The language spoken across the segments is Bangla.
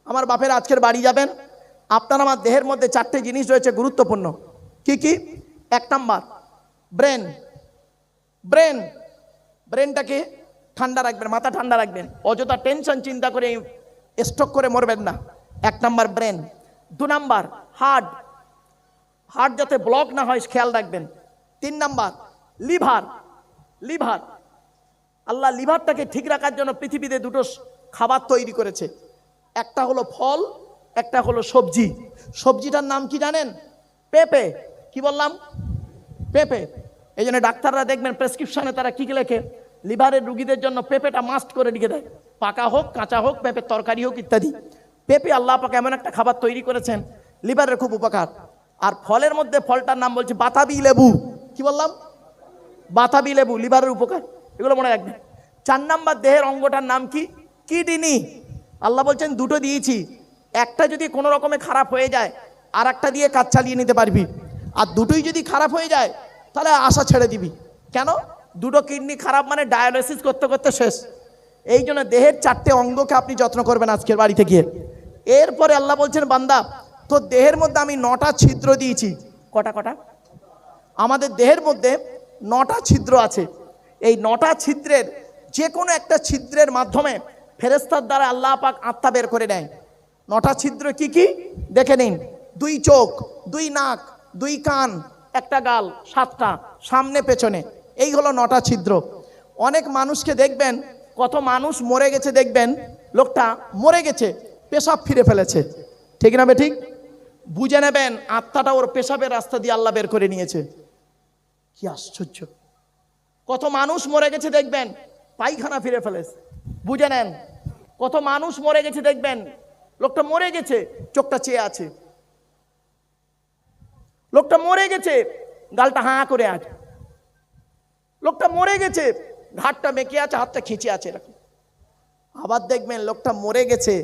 আমার বাপের আজকের বাড়ি যাবেন, আপনার আমার দেহের মধ্যে 4টে জিনিস রয়েছে গুরুত্বপূর্ণ। কি কি? 1 নাম্বার ব্রেন। ব্রেন, ব্রেনটাকে ঠান্ডা রাখবেন, মাথা ঠান্ডা রাখবেন, অযথা টেনশন চিন্তা করে স্ট্রোক করে মরবেন না। 1 number brain. 2 number heart, heart যাতে ব্লক না হয় খেয়াল রাখবেন। 3 নাম্বার লিভার। লিভার, আল্লাহ লিভারটাকে ঠিক রাখার জন্য পৃথিবীতে 2টো খাবার তৈরি করেছে, একটা হলো ফল, একটা হলো সবজি। সবজিটার নাম কি জানেন? পেঁপে। কি বললাম? পেঁপে। এই জন্য ডাক্তাররা দেখবেন প্রেসক্রিপশনে তারা কি লেখে, লিভারের রুগীদের জন্য পেঁপেটা মাস্ট করে লিখে দেয়, পাকা হোক কাঁচা হোক, পেঁপের তরকারি হোক ইত্যাদি। পেঁপে আল্লাহ পাক এমন একটা খাবার তৈরি করেছেন লিভারের খুব উপকার। আর ফলের মধ্যে ফলটার নাম বলছে বাতাবি লেবু। কি বললাম? বাতাবি লেবু, লিভারের উপকার, এগুলো মনে রাখবেন। 4 নাম্বার দেহের অঙ্গটার নাম কি? কিডনি। আল্লাহ বলছেন 2টো দিয়েছি, একটা যদি কোনো রকমে খারাপ হয়ে যায় আর একটা দিয়ে কাজ চালিয়ে নিতে পারবি, আর 2টোই যদি খারাপ হয়ে যায় তাহলে আশা ছেড়ে দিবি। কেন? 2টো কিডনি খারাপ মানে ডায়ালিসিস করতে করতে শেষ। এই জন্য দেহের 4টে অঙ্গকে আপনি যত্ন করবেন আজকের বাড়িতে গিয়ে। এরপরে আল্লাহ বলছেন বান্দা তো দেহের মধ্যে আমি 9টা ছিদ্র দিয়েছি। কটা কটা? আমাদের দেহের মধ্যে 9টা ছিদ্র আছে। এই 9টা ছিদ্রের যে কোনো একটা ছিদ্রের মাধ্যমে ফেরেশতার দ্বারা আল্লাহ পাক আত্মা বের করে নেয়। 9টা ছিদ্র কি কি দেখে নিন। 2 চোখ, 2 নাক, 2 কান, একটা গাল, 7টা সামনে পেছনে, এই হলো 9টা ছিদ্র। অনেক মানুষকে দেখবেন, কত মানুষ মরে গেছে দেখবেন, লোকটা মরে গেছে পেশাব ফিরে ফেলেছে, ঠিক না ঠিক? বুঝে নেবেন আত্মাটা ওর পেশাবের রাস্তা দিয়ে আল্লাহ বের করে নিয়েছে। কি আশ্চর্য! কত মানুষ মরে গেছে দেখবেন পায়খানা ফিরে ফেলেছে, বুঝে নেন। কত মানুষ মরে গেছে দেখবেন, লোকটা মরে গেছে চোখটা চেয়ে আছে, লোকটা মরে গেছে গালটা হাঁ করে আছে, লোকটা মরে গেছে ঘাটটা বেঁকে আছে, হাতটা খিঁচে আছে এরকম। আবার দেখবেন লোকটা মরে গেছে,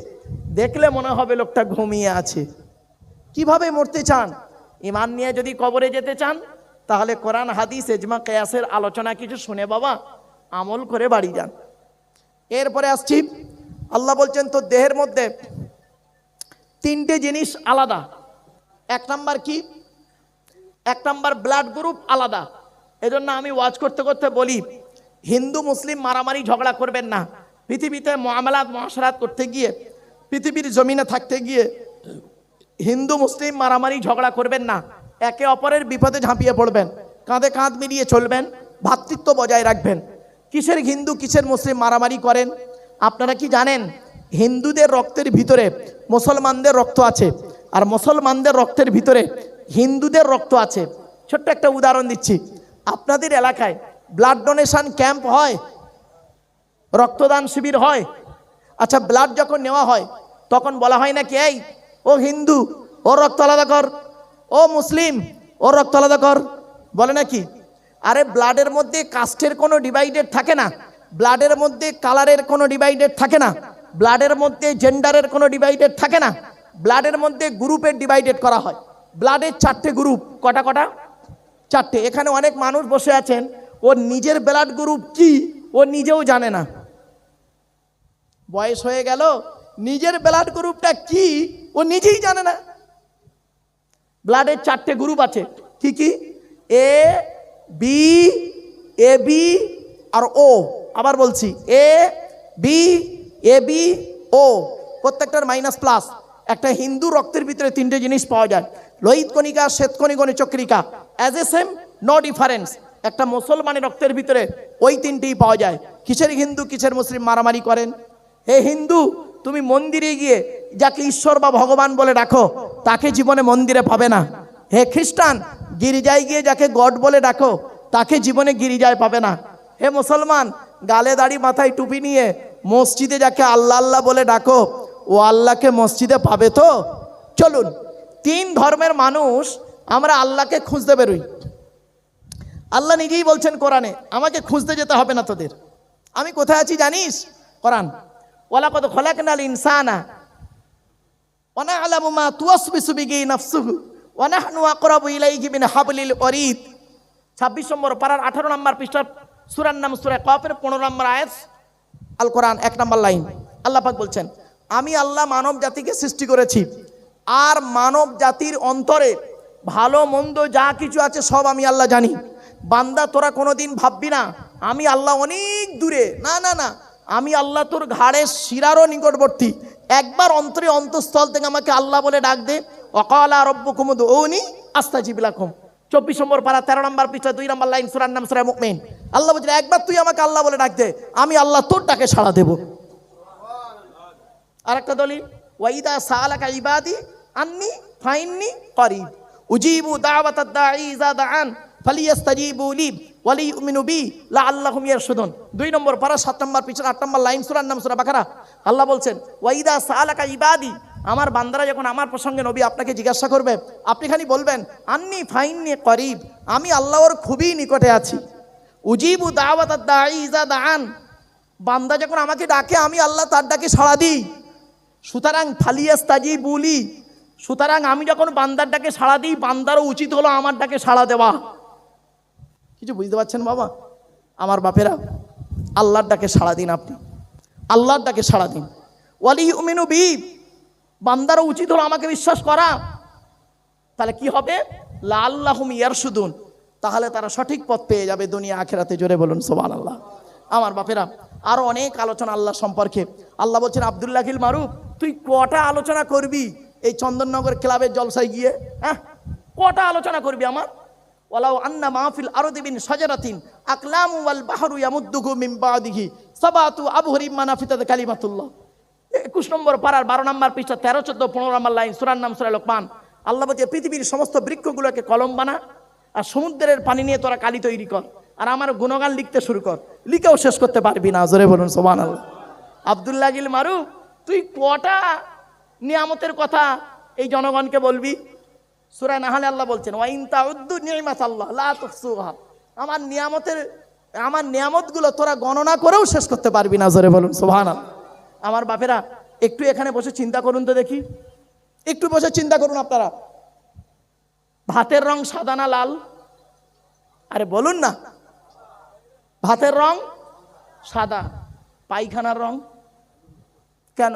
দেখলে মনে হবে লোকটা ঘুমিয়ে আছে। কিভাবে মরতে চান? ঈমান নিয়ে যদি কবরে যেতে চান তাহলে কোরআন হাদিস ইজমা কিয়াসের আলোচনা কিছু শুনে বাবা আমল করে বাড়ি যান। এরপরে আসছি, আল্লাহ বলছেন তো দেহের মধ্যে 3টে জিনিস আলাদা। 1 নাম্বার কি? 1 নাম্বার ব্লাড গ্রুপ আলাদা। এজন্য আমি ওয়াজ করতে করতে বলি হিন্দু মুসলিম মারামারি ঝগড়া করবেন না। পৃথিবীতে মুআমালাত মুআশারাত করতে গিয়ে, পৃথিবীর জমিনে থাকতে গিয়ে হিন্দু মুসলিম মারামারি ঝগড়া করবেন না। একে অপরের বিপদে ঝাঁপিয়ে পড়বেন, কাঁধে কাঁধ মিলিয়ে চলবেন, ভ্রাতৃত্ব বজায় রাখবেন। কিসের হিন্দু কিসের মুসলিম মারামারি করেন? আপনারা কি জানেন হিন্দুদের রক্তের ভিতরে মুসলমানদের রক্ত আছে, আর মুসলমানদের রক্তের ভিতরে হিন্দুদের রক্ত আছে। ছোট্ট একটা উদাহরণ দিচ্ছি, আপনাদের এলাকায় ব্লাড ডোনেশন ক্যাম্প হয়, রক্তদান শিবির হয়। আচ্ছা, ব্লাড যখন নেওয়া হয় তখন বলা হয় নাকি এই ও হিন্দু ওর রক্ত আলাদা কর, ও মুসলিম ওর রক্ত আলাদা কর, বলে নাকি? আরে ব্লাডের মধ্যে কাস্টের কোনো ডিভাইডেড থাকে না, ব্লাডের মধ্যে কালারের কোনো ডিভাইডেড থাকে না, ব্লাডের মধ্যে জেন্ডারের কোনো ডিভাইডেড থাকে না, ব্লাডের মধ্যে গ্রুপের ডিভাইডেড করা হয়। ব্লাডের 4টে গ্রুপ। কটা কটা? 4টে। এখানে অনেক মানুষ বসে আছেন ওর নিজের ব্লাড গ্রুপ কি ও নিজেও জানে না। বয়স হয়ে গেল, নিজের ব্লাড গ্রুপটা কি ও নিজেই জানে না। ব্লাডের 4টে গ্রুপ আছে। কি কি? এ বি, এ বি আর ও। আবার বলছি, এ বি, এ বি, ও, প্রত্যেকটার মাইনাস প্লাস। একটা হিন্দু রক্তের ভিতরে 3টে জিনিস পাওয়া যায়, লোহিত কণিকা, শ্বেতকণিকা, চক্রিকা, as a same no difference. একটা মুসলমানের রক্তের ভিতরে ওই 3টেই পাওয়া যায়। কিসের হিন্দু কিসের মুসলিম মারামারি করেন? হে হিন্দু, তুমি মন্দিরে গিয়ে যাকে ঈশ্বর বা ভগবান বলে ডাকো তাকে জীবনে মন্দিরে পাবে না। হে খ্রিস্টান, গির্জায় গিয়ে যাকে গড বলে ডাকো তাকে জীবনে গির্জায় পাবে না। হে মুসলমান, গালে দাড়ি মাথায় টুপি নিয়ে মসজিদে যাকে আল্লাহ আল্লাহ বলে ডাকো ও আল্লাহকে মসজিদে পাবে তো? চলুন, 3 ধর্মের মানুষ আমরা আল্লাহকে খুঁজতে বেরোই। আল্লাহ নিজেই বলছেন কোরআনে, আমাকে খুঁজতে যেতে হবে না তোদের। আমি কোথায় আছি জানিস? কোরআন, ওয়ালাকাদ খলাকনাল ইনসানা ওয়া না'লামু মা তুওয়াসবিসু বিহি নাফসুহু ওয়া নাহনু আকরাবু ইলাইহি মিন হাবলিল ওয়ারিদ। 26 নম্বর পারার 18 নম্বর পৃষ্ঠা, সূরার নাম সূরা কফের 15 নম্বর আয়াত, আল কোরআন 1 নম্বর লাইন। আল্লাহ পাক বলছেন আমি আল্লাহ মানব জাতিকে সৃষ্টি করেছি, আর মানব জাতির অন্তরে ভালো মন্দ যা কিছু আছে সব আমি আল্লাহ জানি। বান্দা তোরা কোনোদিন ভাববি না আমি আল্লাহ অনেক দূরে, না না না, আমি আল্লাহ তোর ঘাড়ের শিরারও নিকটবর্তী। একবার অন্তরে অন্তঃস্থল থেকে আমাকে আল্লাহ বলে ডাক দে, ওয়াকালা রাব্বুকুম উদউনি আস্তাজিব লাকুম। 24 নম্বর পারা 13 নম্বর পৃষ্ঠা 2 নম্বর লাইন, সূরার নাম সূরা মুমিন। আল্লাহ বলছেন একবার তুই আমাকে আল্লাহ বলে ডাক দে, আমি আল্লাহ তোর ডাকে সাড়া দেব। আর একটা দলিল, ওয়াইদা সালাকা ইবাদি আন্নি ফাইন্নি করিব উজিবু দাওয়াতাদ দাঈ ইযা দাআন ফালিয়াস্তাজিবু লি ওয়ালিউমিনু বি লাআল্লাহুম ইয়ারশুদুন। 2 নম্বর পারা 7 নম্বর পিছনে 8 নম্বর লাইন, সূরার নাম সূরা বাকারা। আল্লাহ বলছেন ওয়াইদা সালাকা ইবাদি, আমার বান্দারা যখন আমার প্রসঙ্গে নবী আপনাকে জিজ্ঞাসা করবে, আপনি খালি বলবেন আন্নি ফাইন্নি করিব, আমি আল্লাহর খুবই নিকটে আছি। উজিবু দাওয়াতাদ দাঈ ইযা দাআন, বান্দা যখন আমাকে ডাকে আমি আল্লাহ তার ডাকে সাড়া দিই। সুতরাং ফালিয়াস্তাজিবু লি, সুতরাং আমি যখন বান্দার ডাকে সাড়া দিই, বান্দারও উচিত হলো আমার ডাকে সাড়া দেওয়া। কিছু বুঝতে পারছেন বাবা? আমার বাপেরা, আল্লাহর ডাকে সাড়া দিন, আপনি আল্লাহর ডাকে সাড়া দিন। ওয়ালিউমিনু বি, বান্দারও উচিত হলো আমাকে বিশ্বাস করা। তাহলে কি হবে? লাআল্লাহুম ইয়ারশুদুন, তাহলে তারা সঠিক পথ পেয়ে যাবে দুনিয়া আখিরাতে। জোরে বলুন সুবহানাল্লাহ। আমার বাপেরা, আরো অনেক আলোচনা আল্লাহ সম্পর্কে। আল্লাহ বলছেন আব্দুল্লাহিল মারুফ, তুই কটা আলোচনা করবি এই চন্দননগর ক্লাবের জলসায় গিয়ে? হ্যাঁ, কটা আলোচনা করবি আমার? ওয়ালাউ আন্না মাহফিল আরদি বিন শাজারাতিন আকলামু ওয়াল বাহরু ইয়ামুদ্দুহু মিন বাদিহি সাবাতু আবহুরিম মানাফিতাত কালিমাতুল্লাহ। 21 নম্বর পারার 12 নম্বর পৃষ্ঠা 13, 14, 15 নম্বর লাইন, সূরার নাম সূরা লোকমান। আল্লাহ বলছে পৃথিবীর সমস্ত বৃক্ষগুলোকে কলম বানা, আর সমুদ্রের পানি নিয়ে তোরা কালি তৈরি কর, আর আমার গুণগান লিখতে শুরু কর, লিখেও শেষ করতে পারবি না। জোরে বলুন সুবহানাল্লাহ। আব্দুল্লাহিল মারুফ, তুই কটা নিয়ামতের কথা এই জনগণকে বলবি? সূরা নাহলে আল্লাহ বলছেন ওয়া ইন তাউদ্দু নি'মাতাল্লাহ লা তুহসুহা, আমার নিয়ামতগুলো তোরা গণনা করেও শেষ করতে পারবি না। জোরে বলুন সুবহানাল্লাহ। আমার বাপেরা, একটু এখানে বসে চিন্তা করুন তো দেখি, একটু বসে চিন্তা করুন আপনারা, ভাতের রং সাদা না লাল? আরে বলুন না। ভাতের রং সাদা, পায়খানার রং কেন?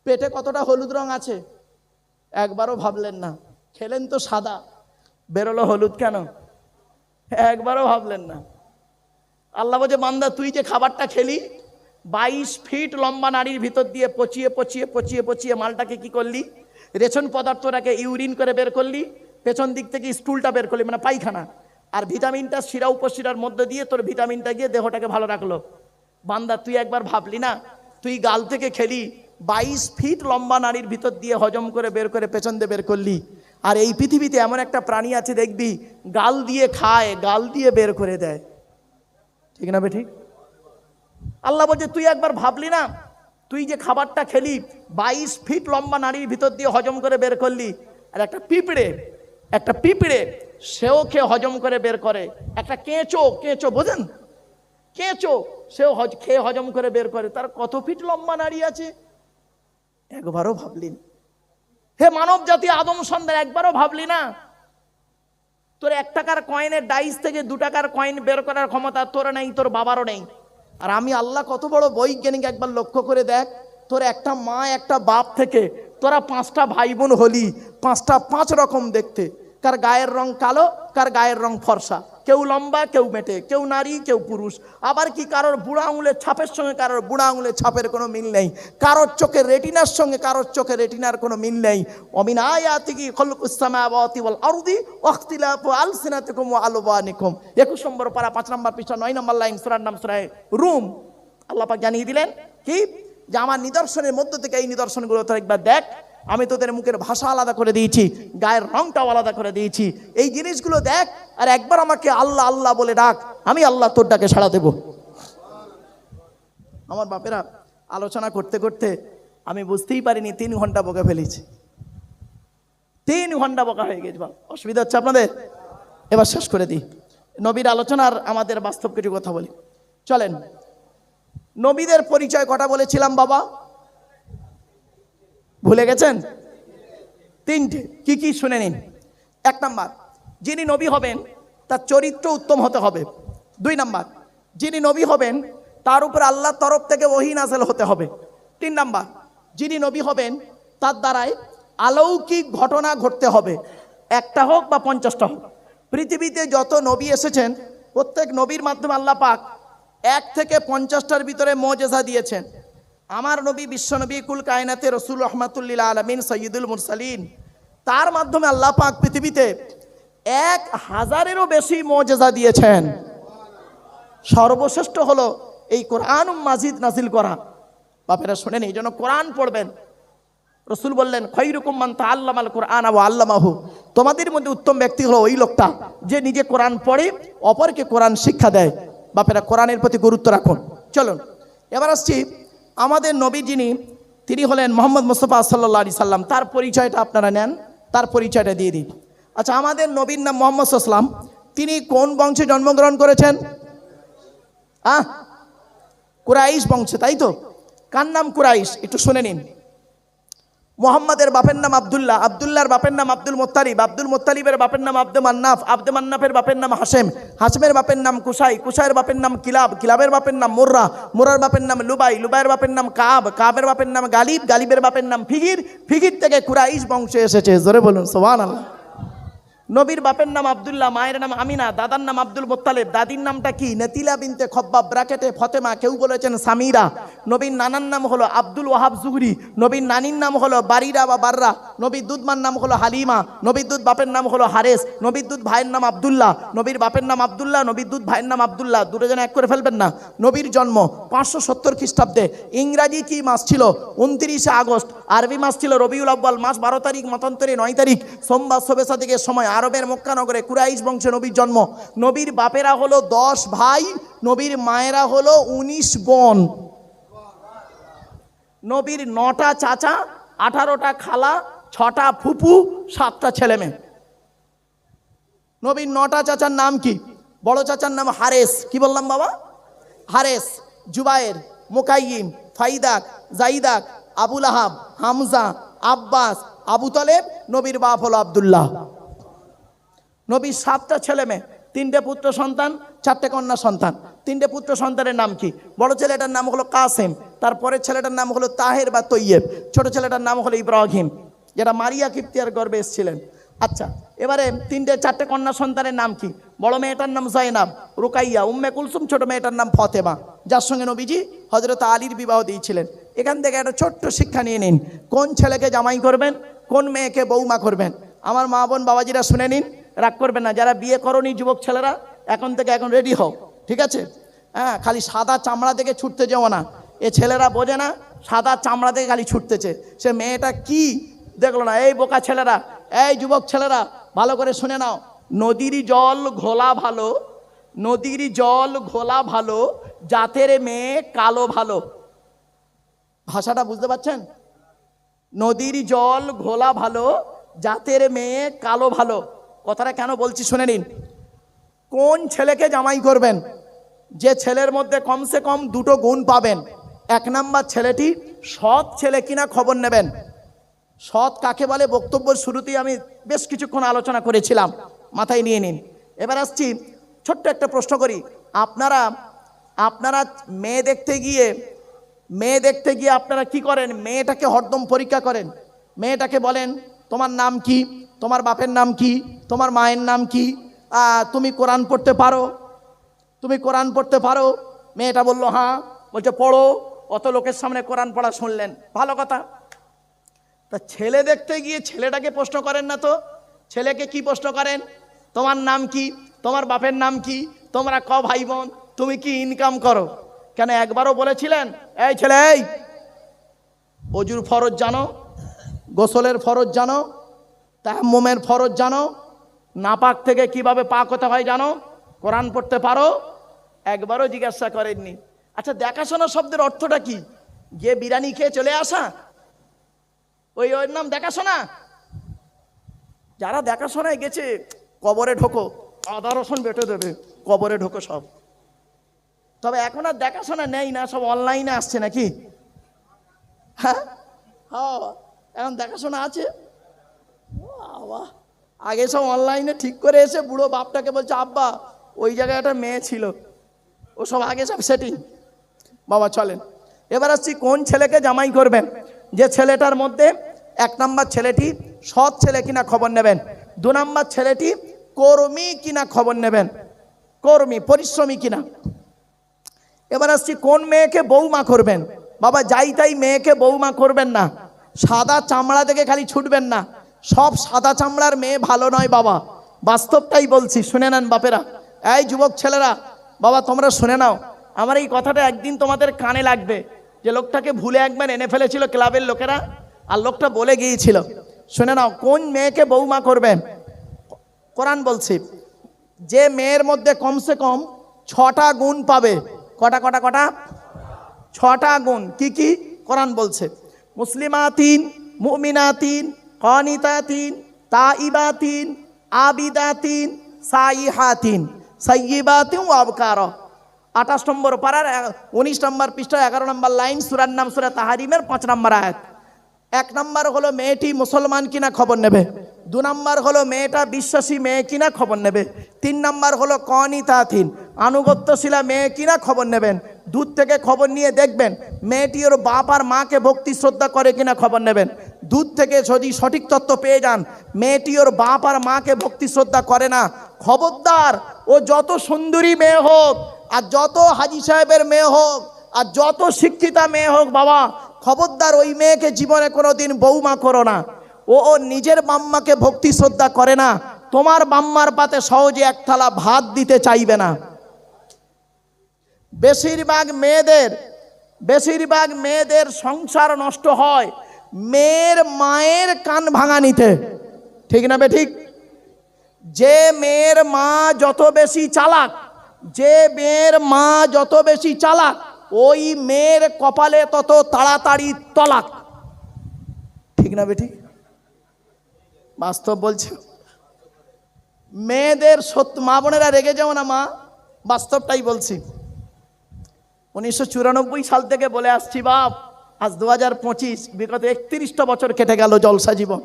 পেটে কতটা হলুদ রং আছে একবারও ভাবলেন না? খেলেন তো সাদা, বেরোলো হলুদ কেন? একবারও ভাবলেন না। আল্লাহ বলছে বান্দা তুই যে খাবারটা খেলি, 22 ফিট লম্বা নাড়ির ভিতর দিয়ে পচিয়ে পচিয়ে পচিয়ে পচিয়ে মালটাকে কি করলি? রেশন পদার্থটাকে ইউরিন করে বের করলি, পেছন দিক থেকে স্টুলটা বের করলি, মানে পায়খানা, আর ভিটামিনটা শিরা উপশিরার মধ্যে দিয়ে তোর ভিটামিনটা গিয়ে দেহটাকে ভালো রাখলো। বান্দা তুই একবার ভাবলি না তুই গাল থেকে খেলি, 22 ফিট লম্বা নাড়ির ভিতর দিয়ে হজম করে বের করে পেছন দিয়ে বের করলি। আর এই পৃথিবীতে এমন একটা প্রাণী আছে দেখবি, গাল দিয়ে খায়, গাল দিয়ে বের করে দেয়, ঠিক না বেঠিক? আল্লাহ বলছে তুই একবার ভাবলি না তুই যে খাবারটা খেলি, 22 ফিট লম্বা নাড়ির ভিতর দিয়ে হজম করে বের করলি, আর একটা পিঁপড়ে সেও খেয়ে হজম করে বের করে, একটা কেঁচো বোঝেন, কেঁচো সেও খেয়ে হজম করে বের করে, তার কত ফিট লম্বা নাড়ি আছে? একবারও ভাবলি না? হে মানব জাতি, আদম সন্তান, একবারও ভাবলি না তোর 1 টাকার কয়েনের ডাইস থেকে 2 টাকার কয়েন বের করার ক্ষমতা তোর নেই, তোর বাবারও নেই। আর আমি আল্লাহ কত বড় বৈজ্ঞানিক, একবার লক্ষ্য করে দেখ, তোর একটা মা একটা বাপ থেকে তোরা 5টা ভাই বোন হলি, 5টা 5 রকম দেখতে, কার গায়ের রং কালো, কার গায়ের রং ফর্সা, কেউ লম্বা, কেউ মেটে, কেউ নারী, কেউ পুরুষ। আবার কি কারোর বুড়া আঙুলের ছাপের সঙ্গে কারোর বুড়া আঙুলের ছাপের কোনো মিল নেই, কারোর চোখের রেটিনার সঙ্গে কারোর চোখের রেটিনার কোনো মিল নেই। অমিন আয়াতিহি খালকুস সামাওয়াতি ওয়াল আরদি ওয়াখতিলাফু আলসিনাতিকুম ওয়া আলওয়ানিকুম। 21 নম্বর পারা 5 নম্বর পৃষ্ঠা 9 নম্বর লাইন, সূরার নাম সূরা রুম। আল্লাহ পাক জানিয়ে দিলেন কি, যে আমার নিদর্শনের মধ্য থেকে এই নিদর্শনগুলো তোরা একবার দেখ, আমি তোদের মুখের ভাষা আলাদা করে দিয়েছি, গায়ের রংটাও আলাদা করে দিয়েছি, এই জিনিসগুলো দেখ, আর একবার আমাকে আল্লাহ আল্লাহ বলে ডাক, আমি আল্লাহ তোর ডাকে সাড়া দেব। আমার বাপেরা, আলোচনা করতে করতে আমি বুঝতেই পারিনি 3 ঘন্টা বকে ফেলেছি, 3 ঘন্টা বকা হয়ে গেছে। অসুবিধা হচ্ছে আপনাদের? এবার শেষ করে দিই, নবীর আলোচনার আমাদের বাস্তব কিছু কথা বলি। চলেন, নবীদের পরিচয় কটা বলেছিলাম বাবা? ভুলে গেছেন? 3টে। কি কি শুনে নিন। 1 নাম্বার, যিনি নবী হবেন তার চরিত্র উত্তম হতে হবে। 2 নাম্বার, যিনি নবী হবেন তার উপর আল্লাহর তরফ থেকে ওহী নাযিল হতে হবে। নাম্বার, যিনি নবী হবেন তার দ্বারাই অলৌকিক ঘটনা ঘটতে হবে, একটা হোক বা 50টা হোক। পৃথিবীতে যত নবী এসেছেন প্রত্যেক নবীর মাধ্যমে আল্লাহ পাক 1 থেকে 50টার ভিতরে মুজিজা দিয়েছেন। আমার নবী বিশ্বনবী কুল কায়নাতে রসুল রহমাতুল্লিল আলামিন সৈয়দুল মুরসালিন, তার মাধ্যমে আল্লাহ পাক পৃথিবীতে 1000-এরও বেশি মুজিজা দিয়েছেন। সর্বশ্রেষ্ঠ হলো এই কোরআন মাজিদ নাজিল করা। বাপেরা শুনেন, এই জন্য কোরআন পড়বেন। রসুল বললেন, খায়রুকুম মান তাআল্লামাল কোরআন ওয়া আল্লামাহু, তোমাদের মধ্যে উত্তম ব্যক্তি হলো ওই লোকটা যে নিজে কোরআন পড়ে অপরকে কোরআন শিক্ষা দেয়। বাপেরা কোরআনের প্রতি গুরুত্ব রাখুন। চলুন এবার আসছি আমাদের নবী যিনি, তিনি হলেন মোহাম্মদ মুস্তাফা সাল্লাল্লাহু আলাইহি সাল্লাম। তার পরিচয়টা আপনারা নেন, তার পরিচয়টা দিয়ে দিই। আচ্ছা, আমাদের নবীর নাম মোহাম্মদ সাল্লাম, তিনি কোন বংশে জন্মগ্রহণ করেছেন? কুরাইশ বংশে, তাই তো? কার নাম কুরাইশ? একটু শুনে নিন। মোহাম্মদের বাপের নাম আব্দুল্লাহ, আব্দুল্লাহর বাপের নাম আব্দুল মুত্তালিব, আব্দুল মুত্তালিবের বাপের নাম আব্দে মান্নাফ, আব্দে মান্নাফের বাপের নাম হাশেম, হাশেমের বাপের নাম কুসাই, কুসাইয়ের বাপের নাম কিলাব, কিলাবের বাপের নাম মুর্রা, মুর্রার বাপের নাম লুবাই, লুবাইয়ের বাপের নাম কাব, কাবের বাপের নাম গালিব, গালিবের বাপের নাম ফিগির, ফিগির থেকে কুরাইশ বংশে এসেছে। জোরে বলুন সুবহানাল্লাহ। নবীর বাপের নাম আব্দুল্লাহ, মায়ের নাম আমিনা, দাদার নাম আব্দুল মুত্তালিব, দাদির নামটা কি? নেতিলা বিনতে খব্বাব, ব্র্যাকেটে ফতেমা, কেউ বলেছেন সামিরা। নবীর নানার নাম হলো আব্দুল ওয়াহাব জুহরি, নবীর নানির নাম হলো বারিরা বা বাররা, নবীর দুধমার নাম হলো হালিমা, নবীর দুধ বাপের নাম হলো হারেস, নবীর দুধ ভাইয়ের নাম আব্দুল্লাহ, নবীর বাপের নাম আব্দুল্লাহ, নবীর দুধ ভাইয়ের নাম আব্দুল্লাহ, দুটো জন এক করে ফেলবেন না। নবীর জন্ম 570 খ্রিস্টাব্দে। ইংরাজি কি মাস ছিল? 29 আগস্ট। আরবি মাস ছিল রবিউল আউয়াল, মাস 12 তারিখ, মতান্তরে 9 তারিখ, সোমবার শবে সাদিকের সময় আরবের মক্কা নগরে কুরাইশ বংশে নবীর জন্ম। নবীর বাপেরা হলো 10 ভাই, নবীর মায়েরা হলো 19 বোন। নবীর 9টা চাচা, 18টা খালা, 6টা ফুপু, 7টা ছেলে মেয়ে। নবীর 9টা চাচার নাম কি? বড় চাচার নাম হারেস, কি বললাম বাবা? হারেস, জুবায়ের, মুকাইয়িম, ফাইদাক, জাইদাক, আবুল আহাব, হামজা, আব্বাস, আবু তালেব। নবীর বাপ হলো আব্দুল্লাহ। নবীর 7টা ছেলে মেয়ে, 3টে পুত্র সন্তান, 4টে কন্যা সন্তান। 3টে পুত্র সন্তানের নাম কি? বড় ছেলেটার নাম হলো কাসেম, তারপরের ছেলেটার নাম হলো তাহের বা তৈয়েব, ছোট ছেলেটার নাম হলো ইব্রাহিম, যেটা মারিয়া কিপ্তিয়ার গর্ভে এসেছিলেন। আচ্ছা, এবারে 4টে কন্যা সন্তানের নাম কি? বড় মেয়েটার নাম জাইনাব, রুকাইয়া, উম্মে কুলসুম, ছোট মেয়েটার নাম ফতেমা, যার সঙ্গে নবীজি হযরত আলীর বিবাহ দিয়েছিলেন। এখান থেকে একটা ছোট্ট শিক্ষা নিয়ে নিন, কোন ছেলেকে জামাই করবেন, কোন মেয়েকে বৌমা করবেন। আমার মা বোন বাবাজিরা শুনে নিন, রাগ করবেন না। যারা বিয়ে করনি যুবক ছেলেরা, এখন থেকে এখন রেডি হও, ঠিক আছে? হ্যাঁ, খালি সাদা চামড়া থেকে ছুটতে যেও না। এ ছেলেরা বোঝে না, সাদা চামড়া থেকে খালি ছুটতেছে, সে মেয়েটা কি দেখলো না। এই বোকা ছেলেরা, এই যুবক ছেলেরা, ভালো করে শুনে নাও। নদীর জল ঘোলা ভালো, নদীর জল ঘোলা ভালো, জাতের মেয়ে কালো ভালো। ভাষাটা বুঝতে পারছেন? নদীর জল ঘোলা ভালো, জাতের মেয়ে কালো ভালো। কথাটা কেন বলছি শুনে নিন। কোন ছেলেকে জামাই করবেন? যে ছেলের মধ্যে কমসে কম 2টো গুণ পাবেন। 1 নাম্বার, ছেলেটি সৎ ছেলে কিনা খবর নেবেন। সৎ কাকে বলে বক্তব্যের শুরুতেই আমি বেশ কিছুক্ষণ আলোচনা করেছিলাম, মাথায় নিয়ে নিন। এবার আসছি, ছোট্ট একটা প্রশ্ন করি। আপনারা মেয়ে দেখতে গিয়ে আপনারা কি করেন? মেয়েটাকে হরদম পরীক্ষা করেন। মেয়েটাকে বলেন, তোমার নাম কি, তোমার বাপের নাম কি, তোমার মায়ের নাম কি, তুমি কোরআন পড়তে পারো, তুমি কোরআন পড়তে পারো? মেয়েটা বললো হ্যাঁ। বলছে পড়ো। অত লোকের সামনে কোরআন পড়া শুনলেন, ভালো কথা। তা ছেলে দেখতে গিয়ে ছেলেটাকে প্রশ্ন করেন না তো? ছেলেকে কি প্রশ্ন করেন? তোমার নাম কি, তোমার বাপের নাম কি, তোমরা ক ভাই বোন, তুমি কি ইনকাম করো? কেন একবারও বলেছিলেন, এই ছেলে, এই অজুর ফরজ জানো, গোসলের ফরজ জানো, তায়াম্মুমের ফরজ জানো, নাপাক থেকে কিভাবে পাক হতে হয় জানো, কোরআন পড়তে পারো? একবারও জিজ্ঞাসা করেননি। আচ্ছা, দেখাশোনা শব্দের অর্থটা কি? গিয়ে বিরিয়ানি খেয়ে চলে আসা, ওই ওর নাম দেখাশোনা? যারা দেখাশোনায় গেছে, কবরে ঢোকো, আদা রসুন বেটে দেবে, কবরে ঢোকো সব। তবে এখন আর দেখাশোনা নেই না, সব অনলাইনে আসছে নাকি? হ্যাঁ, এখন দেখাশোনা আছে। আগে সব অনলাইনে ঠিক করে এসে বুড়ো বাপটাকে বলছে, আব্বা ওই জায়গায় একটা মেয়ে ছিল, ও সব আগে সব সেটিং। বাবা চলেন, এবার আসছি কোন ছেলেকে জামাই করবেন। যে ছেলেটার মধ্যে 1 নাম্বার ছেলেটি সৎ ছেলে কিনা খবর নেবেন, 2 নাম্বার ছেলেটি কর্মী কিনা খবর নেবেন, কর্মী পরিশ্রমী কিনা। এবার আসছি কোন মেয়েকে বৌমা করবেন। বাবা যাই তাই মেয়েকে বৌমা করবেন না, সাদা চামড়া থেকে খালি ছুটবেন না, সব সাদা চামড়ার মেয়ে ভালো নয় বাবা, বাস্তবটাই বলছি, শুনে নেন বাপেরা। এই যুবক ছেলেরা বাবা তোমরা শুনে নাও, আমার এই কথাটা একদিন তোমাদের কানে লাগবে। যে লোকটাকে ভুলে একবার এনে ফেলেছিল ক্লাবের লোকেরা, আর লোকটা বলে গিয়েছিল, শুনে নাও কোন মেয়েকে বৌমা করবেন। কোরআন বলছি যে মেয়ের মধ্যে কমসে কম 6টা গুণ পাবে। কটা কটা কটা? 6টা গুণ। কি কি? কোরআন বলছে মুসলিমাতিন, মুমিনাতিন, কানিতাতিন, তাইবাতিন, আবিদাতিন, সাইহাতিন, সাইয়্যিবাতিন ওয়া আবকারা। 28 নম্বর পারার 19 নম্বর পৃষ্ঠা 11 নম্বর লাইন, সূরার নাম সূরা তাহরিমের 5 নম্বর আয়াত। 1 নম্বর হলো মেয়েটি মুসলমান কিনা খবর নেবে, 2 নম্বর হলো মেয়েটা বিশ্বাসী মেয়ে কিনা খবর নেবে, 3 নম্বর হলো কানিতাতিন আনুগত্যশীলা মেয়ে কিনা খবর নেবেন। দূর থেকে খবর নিয়ে দেখবেন মেয়েটি ওর বাপ আর মাকে ভক্তি শ্রদ্ধা করে কিনা খবর নেবেন। দূর থেকে যদি সঠিক তথ্য পেয়ে যান মেয়েটি ওর বাপ আর মাকে ভক্তি শ্রদ্ধা করে না, খবরদার ও যত সুন্দরী মেয়ে হোক আর যত হাজি সাহেবের মেয়ে হোক আর যত শিক্ষিতা মেয়ে হোক বাবা, খবরদার ওই মেয়েকে জীবনে কোনোদিন বৌমা করো না। ও নিজের বাম্মাকে ভক্তি শ্রদ্ধা করে না, তোমার বাম্মার পাতে সহজে 1 থালা ভাত দিতে চাইবে না। বেশিরভাগ মেয়েদের সংসার নষ্ট হয় মেয়ের মায়ের কান ভাঙানিতে, ঠিক না বে ঠিক? যে মেয়ের মা যত বেশি চালাক, যে মেয়ের মা যত বেশি চালাক, ওই মেয়ের কপালে তত তাড়াতাড়ি তলাক, ঠিক না বে ঠিক? বাস্তব বলছি। মেয়েদের সত্য, মা বোনেরা রেগে যাও না মা, বাস্তবটাই বলছি। 1994 সাল থেকে বলে আসছি বাপ, আজ 2025, বিগত 31টা বছর কেটে গেল জলসা জীবন।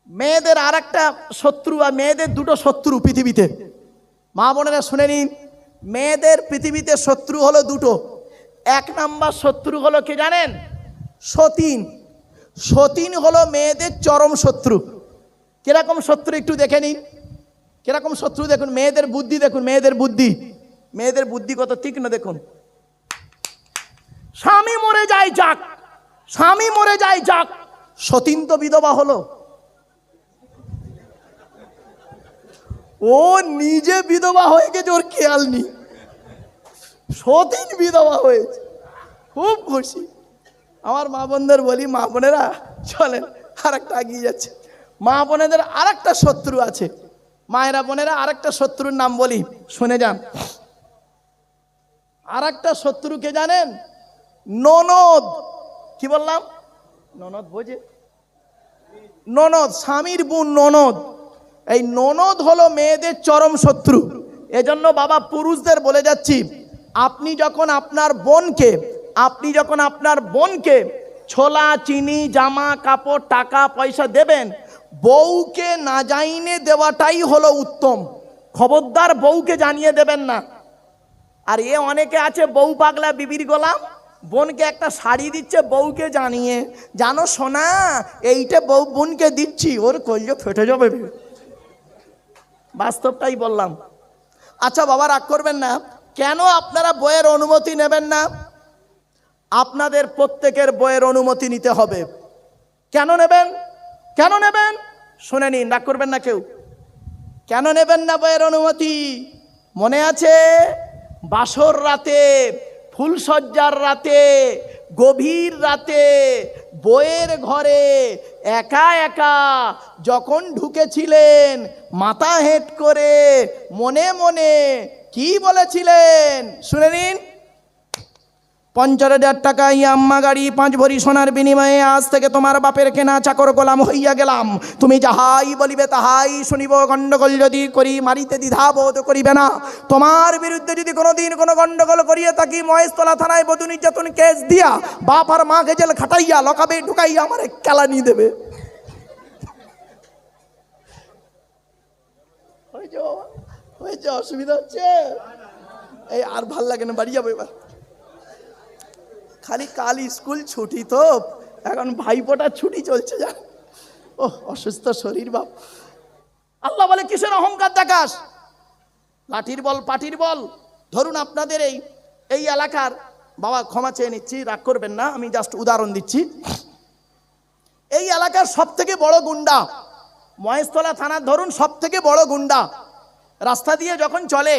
মেয়েদের আর একটা শত্রু, আর মেয়েদের 2টো শত্রু পৃথিবীতে, মা বোনেরা শুনে নিন। মেয়েদের পৃথিবীতে শত্রু হলো 2টো। 1 নাম্বার শত্রু হলো কি জানেন? সতীন। সতীন হলো মেয়েদের চরম শত্রু। কিরকম শত্রু একটু দেখে নিন, কিরকম শত্রু দেখুন। মেয়েদের বুদ্ধি দেখুন, মেয়েদের বুদ্ধি কত তীক্ষ্ণ দেখুন। স্বামী মরে যায় যাক, স্বামী মরে যায় যাক, সতীন তো বিধবা হলো, ও নিজে বিধবা হয়ে গেছে, ওর খেয়াল নেই, সতীন বিধবা হয়েছে, খুব খুশি। আমার মা বোনদের বলি, মা বোনেরা চলেন আর একটা এগিয়ে যাচ্ছে। মা বোনেদের আর একটা শত্রু আছে, মায়েরা বোনেরা আর একটা শত্রুর নাম বলি, শুনে যান। আর একটা শত্রুকে জানেন? ননদ। কি বললাম? ননদ বোঝে? ননদ, স্বামীর বোন ননদ। এই ননদ হলো মেয়েদের চরম শত্রু। এজন্য বাবা পুরুষদের বলে যাচ্ছি, আপনি যখন আপনার বোনকে ছোলা, চিনি, জামা কাপড়, টাকা পয়সা দেবেন, বউকে না জানিয়ে দেওয়াটাই হলো উত্তম। খবরদার বউকে জানিয়ে দেবেন না। আর অনেকে আছে বউ পাগলা বিবির গোলাম, বোনকে একটা শাড়ি দিচ্ছে বউকে জানিয়ে, জানো সোনা এইটা বউ বোনকে দিচ্ছি, ওর কলজে ফেটে যাবে। বাস্তবটাই বললাম। আচ্ছা বাবা রাগ করবেন না, কেন আপনারা বইয়ের অনুমতি নেবেন না? আপনাদের প্রত্যেকের বইয়ের অনুমতি নিতে হবে। কেন নেবেন? শুনে নিন, রাগ করবেন না কেউ। কেন নেবেন না বইয়ের অনুমতি? মনে আছে বাসর রাতে, ফুলসজ্জার রাতে, গভীর রাতে বইয়ের ঘরে একা একা যখন ঢুকেছিলেন, মাথা হেঁট করে মনে মনে কি বলেছিলেন? শুনে নিন। 50,000 টাকা ইয়াম্মা গাড়ি, 5 ভরি সোনার বিনিময়ে আজ থেকে তোমার বাপের কেনা চাকর গোলাম হইয়া গেলাম। তুমি যাহাই বলিবে তাহাই শুনিব। গণ্ডগোল যদি করি মারিতে দ্বিধাবোধ করিবে না। তোমার বিরুদ্ধে যদি কোনোদিন কোনো গণ্ডগোল করিয়ে থাকি, মহেশতলা থানায় বধূ নির্যাতন কেস দিয়া বাপ আর মাকে জেল খাটাইয়া লকাবে ঢুকাইয়া আমার কেলানি দেবে। হয়েছে, অসুবিধা হচ্ছে? এই আর ভাল লাগে না, বাড়ি যাবো এবার। খালি কাল স্কুল ছুটি তো, এখন ভাইফোঁটার ছুটি চলছে যা। ও অসুস্থ শরীর বাপ। আল্লাহ বলে কিসের অহংকার দেখাস? লাঠির বল পাটির বল। ধরুন আপনাদের এই এলাকার, বাবা ক্ষমা চেয়ে নিচ্ছি, রাগ করবেন না, আমি জাস্ট উদাহরণ দিচ্ছি। এই এলাকার সব থেকে বড় গুন্ডা মহেশতলা থানার, ধরুন সব থেকে বড় গুন্ডা রাস্তা দিয়ে যখন চলে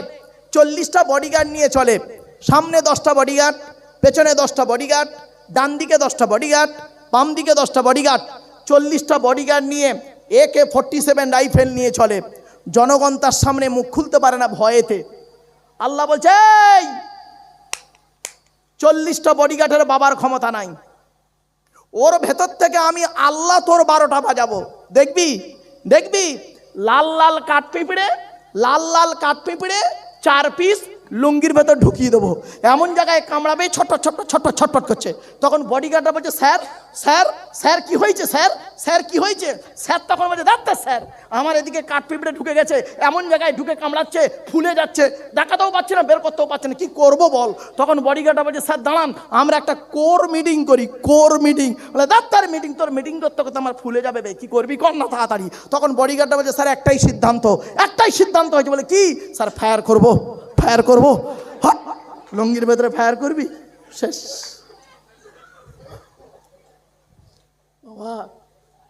40টা বডিগার্ড নিয়ে চলে। সামনে 10টা বডিগার্ড, পেছনে 10টা বডিগার্ড, ডান দিকে 10টা বডিগার্ড, বাম দিকে 10টা বডিগার্ড, 40টা বডিগার্ড নিয়ে AK-47 রাইফেল নিয়ে চলে। জনগণ তার সামনে মুখ খুলতে পারে না ভয়েতে। আল্লাহ বলছে এই 40টা বডিগার্ডের বাবার ক্ষমতা নাই, ওর ভেতর থেকে আমি আল্লাহ তোর 12টা বাজাবো। দেখবি দেখবি লাল লাল কাঠ পিঁপড়ে 4 পিস লুঙ্গির ভেতর ঢুকিয়ে দেবো, এমন জায়গায় কামড়াবে ছটপট ছটপট ছটপট ছটপট করছে। তখন বডিগার্ডটা বলছে স্যার স্যার স্যার কি হয়েছে স্যার, স্যার কি হয়েছে স্যার? তখন বলছে ডাক্তার স্যার আমার এদিকে কাঠ পিঁপড়ে ঢুকে গেছে, এমন জায়গায় ঢুকে কামড়াচ্ছে, ফুলে যাচ্ছে, ডাকাতেও পাচ্ছে না, বের করতেও পারছে না, কি করবো বল? তখন বডিগার্ডটা বলছে স্যার দাঁড়ান, আমরা একটা কোর মিটিং করি। Core meeting? বলে ডাক্তার মিটিং? তোর মিটিং করতে করতে আমার ফুলে যাবে বে, কি করবি কর না তাড়াতাড়ি। তখন বডিগার্ডটা বলছে স্যার একটাই সিদ্ধান্ত হয়েছে। বলে কি? স্যার ফায়ার করবো। ফায়ার করবো? হট, লুঙ্গির ভেতরে ফায়ার করবি? শেষ।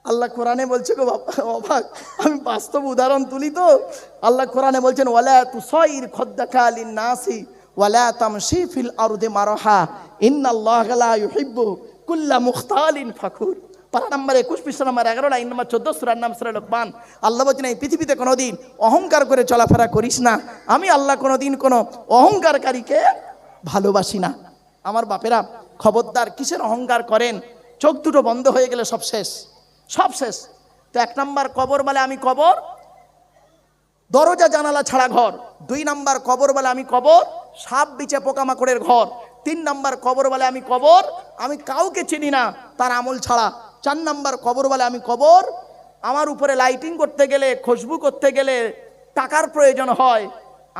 আল্লাহ কোরআনে বলছে গো বাবা, অবাক, আমি বাস্তব উদাহরণ তুলি তো। আল্লাহ কোরআনে বলছেন ওয়ালা তুসাইর খাদ্দাকা লিন-নাসি ওয়ালা তামশি ফিল আরদি মারহা ইন্নাল্লাহা লা ইউহিব্বু কুল্লা মুখতালিন ফাখুর। পারা নাম্বার 21, পৃষ্ঠা নাম্বার 11, লাইন নাম্বার 14, সূরার নাম সূরা লোকমান। আল্লাহ বলছেন এই পৃথিবীতে কোনোদিন অহংকার করে চলাফেরা করিস না, আমি আল্লাহ কোনোদিন কোনো অহংকারকারীকে ভালোবাসি না। আমার বাপেরা খবরদার, কিসের অহংকার করেন? চোখ দুটো বন্ধ হয়ে গেলে সব শেষ, সব শেষ। তো 1 নাম্বার কবর বলে আমি কবর, দরজা জানালা ছাড়া ঘর। 2 নাম্বার কবর বলে আমি কবর, সাপ বিছে পোকামাকড়ের ঘর। 3 নাম্বার কবর বলে আমি কবর, আমি কাউকে চিনি না তার আমল ছাড়া। 4 নাম্বার কবর বলে আমি কবর, আমার উপরে লাইটিং করতে গেলে, খুশবু করতে গেলে টাকার প্রয়োজন হয়,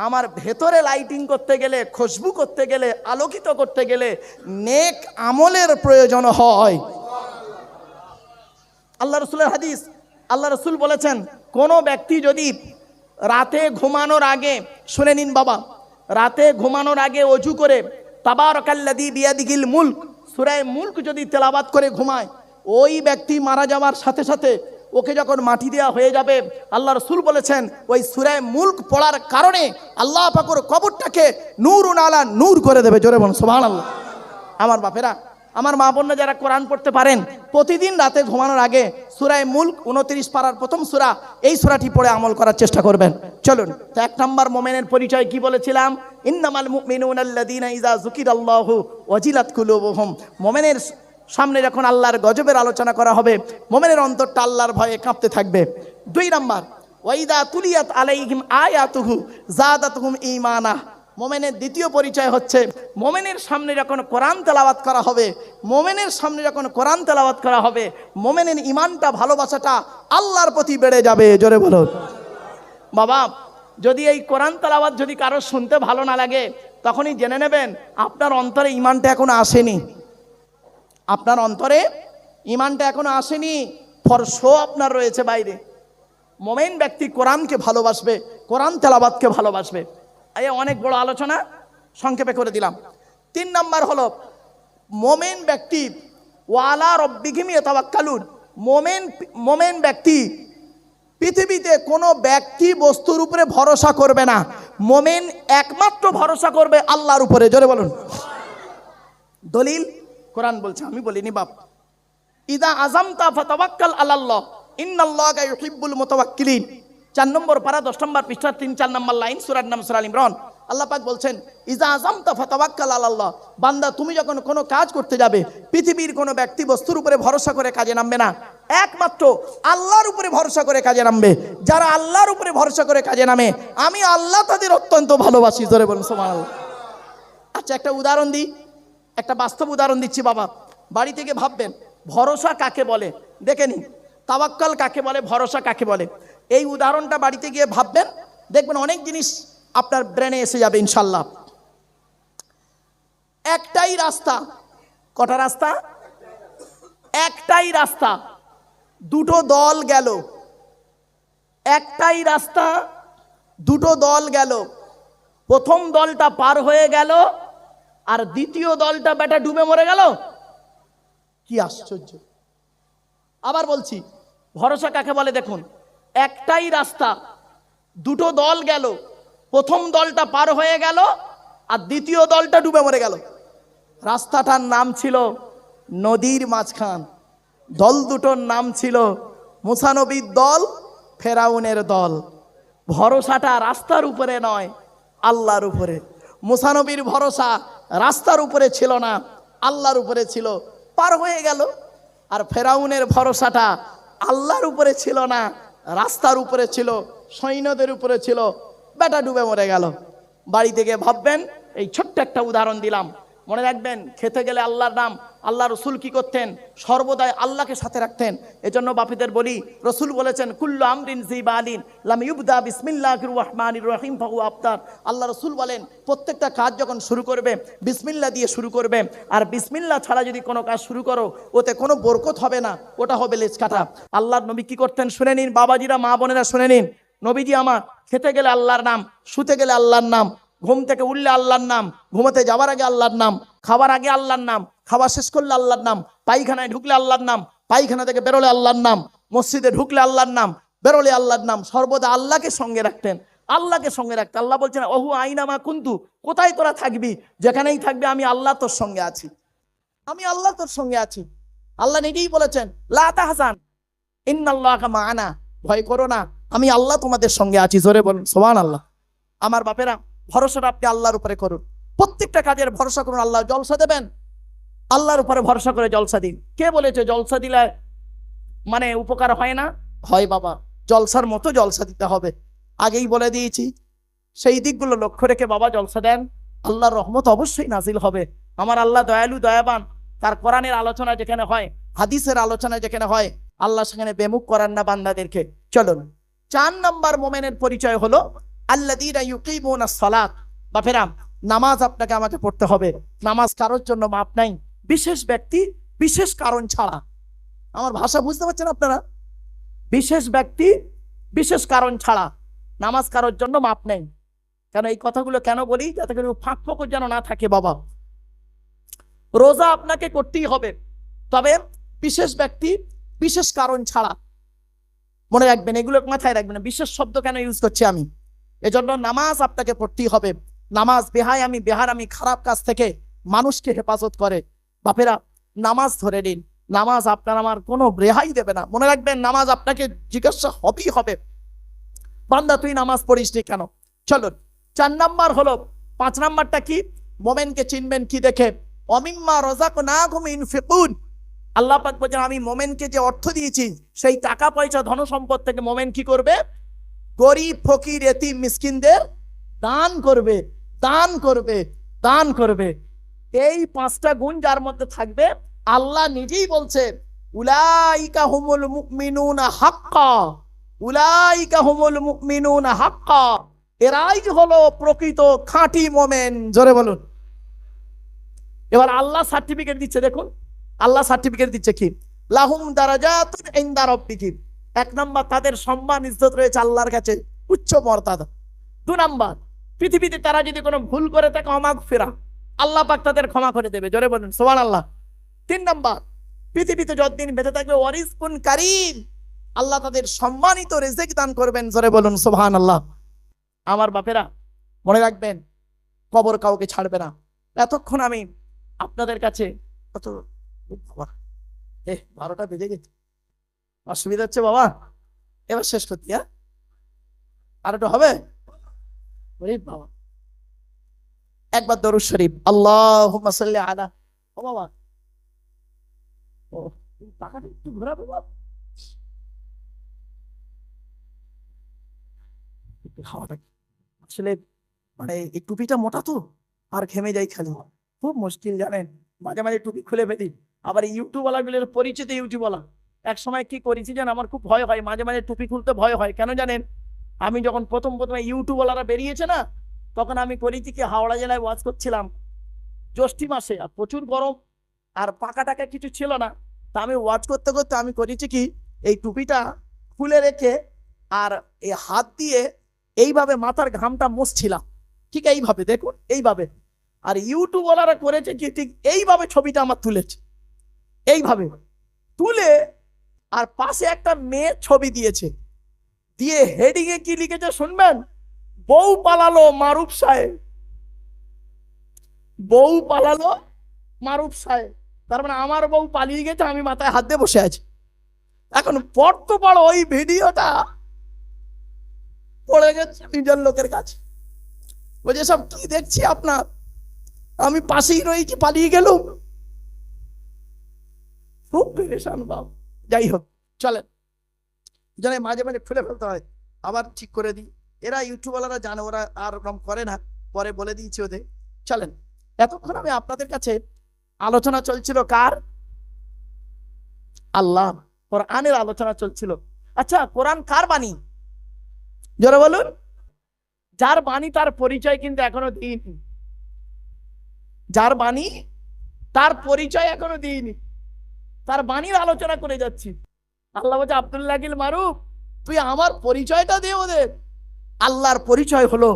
আমার ভেতরে লাইটিং করতে গেলে, খুশবু করতে গেলে, আলোকিত করতে গেলে নেক আমলের প্রয়োজন হয়। আল্লাহ রসুলের হাদিস, আল্লাহ রসুল বলেছেন কোনো ব্যক্তি যদি রাতে ঘুমানোর আগে, শুনে নিন বাবা, রাতে ঘুমানোর আগে অজু করে তাবারাকাল্লাযী বিয়াদিহিল মুলক, সূরা মুলক যদি তেলাওয়াত করে ঘুমায়, ওই ব্যক্তি মারা যাওয়ার সাথে সাথে ওকে যখন মাটি দেওয়া হয়ে যাবে, আল্লাহ রসুল বলেছেন ওই সূরা মুলক পড়ার কারণে আল্লাহ পাক ওর কবরটাকে নূরুন আলা নূর করে দেবে। জোরে বলুন সুবহানাল্লাহ। আমার বাপেরা, আমার মা বোনরা যারা কোরআন পড়তে পারেন, প্রতিদিন রাতে ঘুমানোর আগে সূরা মুলক 29 পারার প্রথম সূরা, এই সূরাটি পড়ে আমল করার চেষ্টা করবেন। চলুন, তো 1 নাম্বার মুমিনের পরিচয় কি বলেছিলাম? ইন্নামাল মুমিনুনা আল্লাযীনা ইযা যুকিরাল্লাহু ওয়াজিলাত কুলুবুহুম। মুমিনের সামনে যখন আল্লাহর গজবের আলোচনা করা হবে, মুমিনের অন্তরটা আল্লাহর ভয়ে কাঁপতে থাকবে। 2 নাম্বার ওয়াইদা তুলিয়াত আলাইহিম আয়াতুহু যাদাতুহুম ঈমানা। মোমেনের দ্বিতীয় পরিচয় হচ্ছে মোমেনের সামনে যখন কোরআন তেলাওয়াত করা হবে, মোমেনের সামনে যখন কোরআন তেলাওয়াত করা হবে, মোমেনের ইমানটা, ভালোবাসাটা আল্লাহর প্রতি বেড়ে যাবে। জোরে বলুন বাবা। যদি এই কোরআন তেলাওয়াত যদি কারো শুনতে ভালো না লাগে, তখনই জেনে নেবেন আপনার অন্তরে ইমানটা এখনো আসেনি। আপনার অন্তরে ইমানটা এখনো আসেনি, ফর শো আপনার রয়েছে বাইরে। মোমেন ব্যক্তি কোরআনকে ভালোবাসবে, কোরআন তেলাওয়াতকে ভালোবাসবে। অনেক বড় আলোচনা, সংক্ষেপে করে দিলাম। 3 নাম্বার হলো মোমেন ব্যক্তি ওয়ালা রব্বিহিম ইয়াতাওয়াক্কালুন। মোমেন ব্যক্তি পৃথিবীতে কোনো ব্যক্তি বস্তুর উপরে ভরসা করবে না, মোমেন একমাত্র ভরসা করবে আল্লাহর উপরে। জোরে বলুন। দলিল কোরআন বলছে, আমি বলিনি বাপ। ইদা আযামতা ফাতাওয়াক্কাল আলাল্লাহ ইন্নাল্লাহা ইউহিব্বুল মুতাওয়াক্কিলিন। 4 নম্বর পারা 10 নম্বর পৃষ্ঠা 3-4 নম্বর লাইন, সূরার নাম সূরা আল ইমরান। আল্লাহ পাক বলছেন ইজা আযামতা ফাতাওয়াক্কাল আলাল্লাহ। বান্দা তুমি যখন কোনো কাজ করতে যাবে, পৃথিবীর কোনো ব্যক্তি বস্তুর উপরে ভরসা করে কাজে নামবে না, একমাত্র আল্লাহর উপরে ভরসা করে কাজে নামবে। যারা আল্লাহর উপরে ভরসা করে কাজে নামে, আমি আল্লাহ তাদের অত্যন্ত ভালোবাসি। জোরে বলুন সুবহানাল্লাহ। আচ্ছা, একটা উদাহরণ দিই, একটা বাস্তব উদাহরণ দিচ্ছি বাবা। বাড়ি থেকে ভাববেন ভরসা কাকে বলে, দেখে নিন। তাওয়াক্কাল কাকে বলে, ভরসা কাকে বলে, এই উদাহরণটা বাড়িতে গিয়ে ভাববেন, দেখবেন অনেক জিনিস আপনার ব্রেনে এসে যাবে ইনশাল্লাহ। একটাই রাস্তা, কটা রাস্তা? একটাই রাস্তা, দুটো দল গেল। একটাই রাস্তা, দুটো দল গেল। প্রথম দলটা পার হয়ে গেল, আর দ্বিতীয় দলটা বেটা ডুবে মরে গেল। কি আশ্চর্য! আবার বলছি, ভরসা কাকে বলে দেখুন। একটাই রাস্তা, দুটো দল গেল। প্রথম দলটা পার হয়ে গেল, আর দ্বিতীয় দলটা ডুবে মরে গেল। রাস্তাটার নাম ছিল নদীর মাঝখান। দল দুটোর নাম ছিল মুসা নবীর দল, ফেরাউনের দল। ভরসাটা রাস্তার উপরে নয়, আল্লাহর উপরে। মুসা নবীর ভরসা রাস্তার উপরে ছিল না, আল্লাহর উপরে ছিল, পার হয়ে গেল। আর ফেরাউনের ভরসাটা আল্লাহর উপরে ছিল না, রাস্তার উপরে ছিল, সৈন্যদের উপরে ছিল, বেটা ডুবে মরে গেল। বাড়ি থেকে ভাববেন, এই ছোট্ট একটা উদাহরণ দিলাম, মনে রাখবেন। খেতে গেলে আল্লাহর নাম, আল্লাহ রসুল কি করতেন? সর্বদাই আল্লাহকে সাথে রাখতেন। এজন্য বাপিদের বলি, রসুল বলেছেন কুল্লু আমরিন জিবালিন লাম ইউবদা বিসমিল্লাহির রহমানির রহিম ফাহুয়া আফতার। আল্লাহ রসুল বলেন, প্রত্যেকটা কাজ যখন শুরু করবে বিসমিল্লাহ দিয়ে শুরু করবে। আর বিসমিল্লাহ ছাড়া যদি কোনো কাজ শুরু করো, ওতে কোনো বরকত হবে না, ওটা হবে লেজ কাটা। আল্লাহর নবী কি করতেন শুনে নিন, বাবাজিরা, মা বোনেরা শুনে নিন। নবীজি আমার খেতে গেলে আল্লাহর নাম, শুতে গেলে আল্লাহর নাম, ঘুম থেকে উঠলে আল্লাহর নাম, ঘুমাতে যাওয়ার আগে আল্লাহর নাম, খাবার আগে আল্লাহর নাম, খাওয়া শেষ করলে আল্লাহর নাম, পায়খানায় ঢুকলে আল্লাহর নাম, পায়খানা থেকে বেরোলে আল্লাহর নাম, মসজিদে ঢুকলে আল্লাহর নাম, বেরোলে আল্লাহর নাম। সর্বদা আল্লাহকে সঙ্গে রাখতেন, আল্লাহকে সঙ্গে রাখতেন। আল্লাহ বলছেন ওহু আইনামা কুন্তু, কোথায় তোরা থাকবি, যেখানেই থাকবি আমি আল্লাহ তোর সঙ্গে আছি, আমি আল্লাহ তোর সঙ্গে আছি। আল্লাহ নিজেই বলেছেন লা তাহজান ইন্নাল্লাহা মা'ানা, ভয় করো না, আমি আল্লাহ তোমাদের সঙ্গে আছি। জোরে বলুন সুবহানাল্লাহ। আমার বাপেরা, ভরসাটা আপনি আল্লাহর উপরে করুন। প্রত্যেকটা কাজের ভরসা করুন। আল্লাহ জলসা দেবেন, আল্লাহর উপরে ভরসা করে জলসা দিন। কে বলেছে জলসা দিলে মানে উপকার হয় না? হয় বাবা, জলসার মতো জলসা দিতে হবে। আগেই বলে দিয়েছি, সেই দিকগুলো লক্ষ্য রেখে বাবা জলসা দেন, আল্লাহর রহমত অবশ্যই নাজিল হবে। আমার আল্লাহ দয়ালু, দয়াবান। তার কোরআনের আলোচনা যেখানে হয়, হাদিসের আলোচনা যেখানে হয়, আল্লাহ সেখানে বেমুখ করান না বান্দাদেরকে। চলুন, 4 নম্বর মোমেনের পরিচয় হলো আল্লাযীনা ইউকিমুনাস সালাত। বাপেরা, নামাজ আপনাকে আমাকে পড়তে হবে। নামাজ কারোর জন্য মাপ নাই, বিশেষ ব্যক্তি বিশেষ কারণ ছাড়া। আমার ভাষা বুঝতে পারছেন আপনারা? বিশেষ ব্যক্তি বিশেষ কারণ ছাড়া নামাজ কারোর জন্য মাপ নেই। কেন এই কথাগুলো কেন বলি? যাতে করে ফাঁক ফোকর যেন না থাকে। বাবা, রোজা আপনাকে করতেই হবে, তবে বিশেষ ব্যক্তি বিশেষ কারণ ছাড়া। মনে রাখবেন, এগুলো মাথায় রাখবেন। বিশেষ শব্দ কেন ইউজ করছি আমি? এজন্য নামাজ আপনাকে পড়তেই হবে। নামাজ বেহারামি খারাপ কাজ থেকে মানুষকে হেফাজত করে। বাপেরা, নামাজ ধরে নিন। নামাজ আপনার আমার কোনো রেহাই দেবে না। মনে রাখবেন, নামাজ আপনাকে জিজ্ঞাসা হবেই হবে, বান্দা তুই নামাজ পড়িস নি কেন? চলুন, 4 নাম্বার হলো, 5 নাম্বারটা কি? মোমেনকে চিনবেন কি দেখে? অমিম্মা রাযাকনাহুম ইনফিকুন। আল্লাহ পাক বলেন, আমি মোমেনকে যে অর্থ দিয়েছি, সেই টাকা পয়সা ধন সম্পদ থেকে মোমেন কি করবে? গরিব ফকির এতিম মিসকিনদের দান করবে, দান করবে, দান করবে। এই 5টা গুণ যার মধ্যে থাকবে, আল্লাহ নিজেই বলছে উলাইকা হুমুল মুমিনুনা হাক্কা, উলাইকা হুমুল মুমিনুনা হাক্কা। এরাই হলো প্রকৃত খাঁটি মোমেন। জোরে বলুন। এবার আল্লাহ সার্টিফিকেট দিচ্ছে, দেখুন আল্লাহ সার্টিফিকেট দিচ্ছে কি? লাহুম দারাজাতুন ইনদা রাব্বিহিম। 1 নাম্বার, তাদের সম্মান ইজ্জত রয়েছে আল্লাহর কাছে, উচ্চ মর্যাদা। 2 নাম্বার, পৃথিবীতে তারা যদি কোনো ভুল করে থাকে মাগফিরা, আল্লাহ পাক তাদের ক্ষমা করে দেবে। জোরে বলুন সুবহানাল্লাহ। 3 নাম্বার, পৃথিবীতে যতদিন বেঁচে থাকবে ওয়ারিজকুন কারীম, আল্লাহ তাদের সম্মানিত রিজিক দান করবেন। জোরে বলুন সুবহানাল্লাহ। আমার বাপেরা, মনে রাখবেন, কবর কাউকে ছাড়বে না। এতক্ষণ আমি আপনাদের কাছে কত 12টা বেজে গেছে, অসুবিধা হচ্ছে বাবা? এবার শেষ করতে, হ্যাঁ? আর একটু হবে? বাবা, একবার দরুদ শরীফ, আল্লাহুম্মা সাল্লি আলা। ও বাবা, ও টাকাটা একটু ঘোরাবে বাবা, আসলে মানে এই টুপিটা মোটা তো, আর ঘেমে যাই খালি, খুব মুশকিল জানেন। মাঝে মাঝে টুপি খুলে ফেলি। আবার ইউটিউবওয়ালাগুলোর পরিচিত ইউটিউবওয়ালা, এক সময় কি করেছি জান, আমার খুব ভয় হয়, মাঝে মাঝে টুপি খুলতে ভয় হয়। কেন জানেন? আমি যখন প্রথমে ইউটিউবওয়ালারা বেরিয়েছে না, তখন আমি করেছি কি, হাওড়া জেলায় ওয়াজ করছিলাম জ্যৈষ্ঠী মাসে, আর প্রচুর গরম। আর পাকাটাকে কিছু ছিল না। তা আমি ওয়াচ করতে করতে আমি করেছি কি, এই টুপিটা খুলে রেখে আর এই হাত দিয়ে এইভাবে মাথার ঘামটা মুছছিলাম, ঠিক এইভাবে দেখুন, এইভাবে। আর ইউটিউবওয়ালারা করেছে কি, ঠিক এইভাবে ছবিটা আমার তুলেছে, এইভাবে তুলে, আর পাশে একটা মেয়ের ছবি দিয়েছে, দিয়ে হেডিং এ কি লিখেছে শুনবেন, বউ পালালো মারুফ সাহেব, বউ পালালো মারুফ সাহেব। তার মানে আমার বউ পালিয়ে গেছে, আমি মাথায় হাত দিয়ে বসে আছি। এখন পড়তে পারো ওই ভিডিওটা পড়ে গেছে নিজের লোকের কাছে, বলছে সব কি দেখছি আপনার, আমি পাশেই রয়েছি, পালিয়ে গেল। খুব পেরেশান বাপ। যাই হোক, চলেন, জানে মাঝে মাঝে খুলে ফেলতে হয়, আবার ঠিক করে দিই। এরা ইউটিউবওয়ালারা জানে, ওরা আর ওরকম করে না, পরে বলে দিয়েছি ওদের। চলেন, এতক্ষণ আমি আপনাদের কাছে আলোচনা চলছিল কার? আল্লাহ, কোরআনের আলোচনা চলছিল। আচ্ছা, কোরআন কার বাণী? জোরে বলুন। যার বাণী তার পরিচয় কিন্তু এখনো দিইনি, যার বাণী তার পরিচয় এখনো দিইনি, তার বাণীর আলোচনা করে যাচ্ছি। আল্লাহ বলছে, আব্দুল্লাহ গিল মারুফ, তুই আমার পরিচয়টা দে ওদের। আল্লাহর পরিচয় হলো,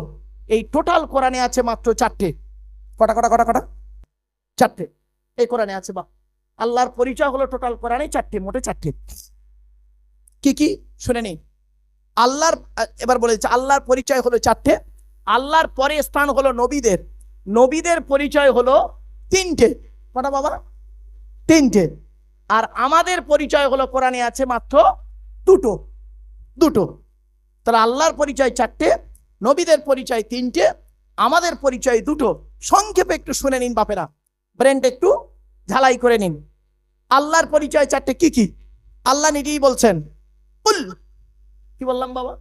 এই টোটাল কোরআনে আছে মাত্র চারটে। কটা কটা কটা কটা? চারটে এই কোরআনে আছে। বা আল্লাহর পরিচয় হলো টোটাল কোরআনে চারটে, মোটে চারটে। কি কি শুনে নি? আল্লাহর, এবার বলেছে আল্লাহর পরিচয় হলো চারটে। আল্লাহর পরে স্থান হলো নবীদের, নবীদের পরিচয় হলো তিনটে। কটা বাবা? তিনটে। আর আমাদের পরিচয় হলো কোরআনে আছে মাত্র দুটো, দুটো। তাহলে আল্লাহর পরিচয় চারটে, নবীদের পরিচয় তিনটে, আমাদের পরিচয় দুটো। সংক্ষেপে একটু শুনে নিন বাপেরা, ব্রেনটা একটু ঝালাই করে নিন। আল্লাহর পরিচয় চারটে কি কি? আল্লাহ নিজেই বলছেন, কুল। কি বললাম বাবা?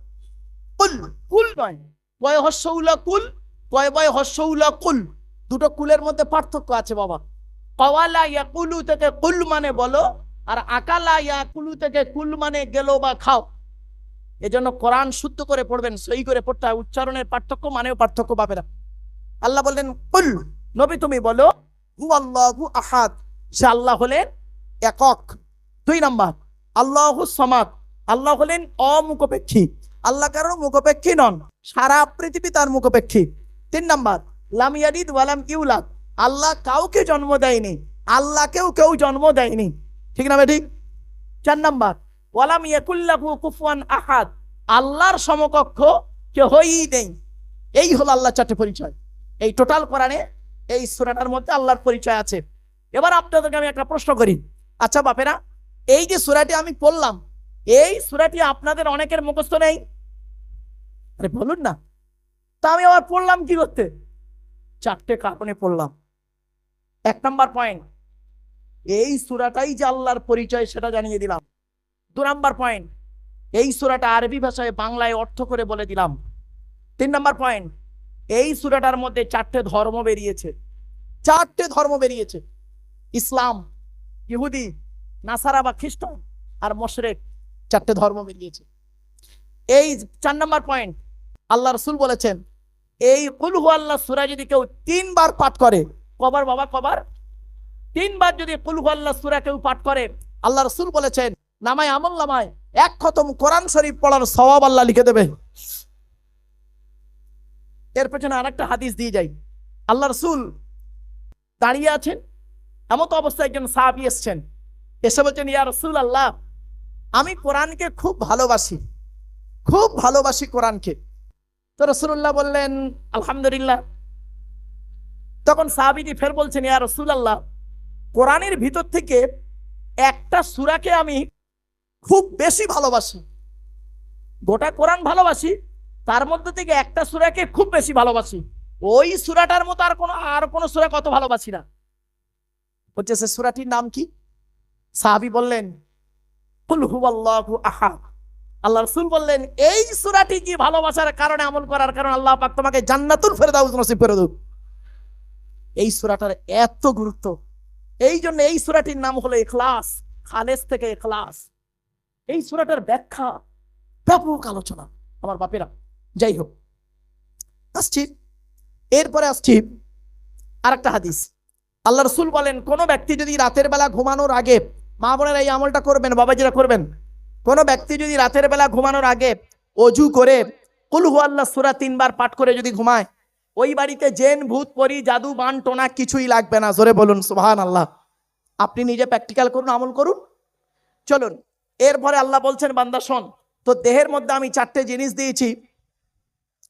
কুল। কুল নয়, কয় হস্যউলা কুল, কয় বয় হস্যউলা কুল। দুটো কুলের মধ্যে পার্থক্য আছে বাবা। কওয়ালা ইয়াকুলু থেকে কুল মানে বলো, আর আকালা ইয়াকুলু থেকে কুল মানে গেল বা খাও। এজন্য কোরআন শুদ্ধ করে পড়বেন, সহি করে পড়তে হয়। উচ্চারণের পার্থক্য, মানেও পার্থক্য বাপেরা। আল্লাহ বললেন কুল, নবী তুমি বলো, হুয়াল্লাহু আহাদ, সে আল্লাহ হলেন একক। দুই নাম্বার, আল্লাহু সামাদ, আল্লাহ হলেন অমুখপেক্ষী, আল্লাহ কারো মুখপেক্ষী নন, সারা পৃথিবী তার মুখপেক্ষী। তিন নাম্বার, লাম ইয়ালিদ ওয়া লাম ইউলাদ, আল্লাহ কাউকে জন্ম দেয়নি, আল্লাহকেও কেউ জন্ম দেয়নি, ঠিক না ঠিক? চার নাম্বার, ওয়ালাম ইয়াকুল্লাহু কুফুয়ান আহাদ, আল্লাহর সমকক্ষ কেউই নেই। এই হলো আল্লাহ চারটে পরিচয়। এই টোটাল কোরআনে এই সূরাটার মধ্যে আল্লাহর পরিচয় আছে। এবার আপনাদেরকে আমি একটা প্রশ্ন করি, আচ্ছা বাপেরা, এই যে সূরাটি আমি পড়লাম, এই সূরাটি আপনাদের অনেকের মুখস্থ নেই? আরে বলুন না। তা আমি আবার পড়লাম কি করতে? চারটে কারণে পড়লাম। এক নাম্বার পয়েন্ট, এই সূরাটাই যে আল্লাহর পরিচয় সেটা জানিয়ে দিলাম। দু নাম্বার পয়েন্ট, এই সূরাটা আরবি ভাষায় বাংলায় অর্থ করে বলে দিলাম। তিন নাম্বার পয়েন্ট, এই সূরাটার মধ্যে চারটে ধর্ম বেরিয়েছে, চারটে ধর্ম বেরিয়েছে। ইসলাম, ইহুদি, নাসারা বা খ্রিস্টান, আর মুশরিক, চারটে ধর্ম বেরিয়েছে। এই চার নাম্বার পয়েন্ট, আল্লাহ রাসূল বলেছেন, এই কুল হুয়াল্লাহ সূরা যদি কেউ তিনবার পাঠ করে, কবার বাবা কবার? তিনবার যদি কুল হুয়াল্লাহ সূরা কেউ পাঠ করে, আল্লাহ রাসূল বলেছেন নামায় আমল নামায় এক খতম কোরআন শরীফ পড়ার সওয়াব আল্লাহ লিখে দেবে। এর পেছনে আরেকটা হাদিস দিয়ে যাই। আল্লাহ রাসূল দাঁড়িয়ে আছেন, এমত অবস্থায় একজন সাহাবী এসেছেন, এসে বলছেন, ইয়া রাসূলুল্লাহ, আমি কোরআনকে খুব ভালোবাসি, খুব ভালোবাসি কোরআনকে। তো রাসূলুল্লাহ বললেন আলহামদুলিল্লাহ। তখন সাহাবীটি ফের বলছেন, ইয়া রাসূলুল্লাহ, কোরআনের ভিতর থেকে একটা সূরাকে আমি খুব বেশি ভালোবাসি। গোটা কোরআন ভালোবাসি, তার মধ্যে থেকে একটা সূরাকে খুব বেশি ভালোবাসি। ওই সূরাটার মতো আর কোনো সূরা কত ভালোবাসি না। হচ্ছে সে সূরাটির নাম কি? সাহাবী বললেন কুল হুয়াল্লাহু আহাদ। আল্লাহ রাসূল বললেন, এই সূরাটি কি ভালোবাসার কারণে, আমল করার কারণে আল্লাহ পাক তোমাকে জান্নাতুল ফেরদাউস নসিব করে দেব। এই সূরাটার এত গুরুত্ব, এই জন্য এই সূরাটির নাম হলো ইখলাস, খালেস থেকে ইখলাস। এই সূরাটার ব্যাখ্যা, ব্যাপক আলোচনা আমার বাপেরা। যাই হোক, আসছি, এরপরে আসছি আরেকটা হাদিস। আল্লাহ রসুল বলেন, কোনো ব্যক্তি যদি রাতের বেলা ঘুমানোর আগে, মা বোনেরা এই আমলটা করবেন, বাবাজিরা করবেন, কোনো ব্যক্তি যদি রাতের বেলা ঘুমানোর আগে অজু করে কুল হুয়াল্লাহ সূরা 3 বার পাঠ করে যদি ঘুমায়, ওই বাড়িতে জেন ভূত পরি জাদু বান টোনা কিছুই লাগবে না। জোরে বলুন সুবহানাল্লাহ। আপনি নিজে প্র্যাকটিক্যাল করুন, আমল করুন। চলুন, এরপরে আল্লাহ বলছেন, বান্দা শোন, তো দেহের মধ্যে আমি 4টে জিনিস দিয়েছি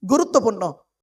গুরুত্বপূর্ণ।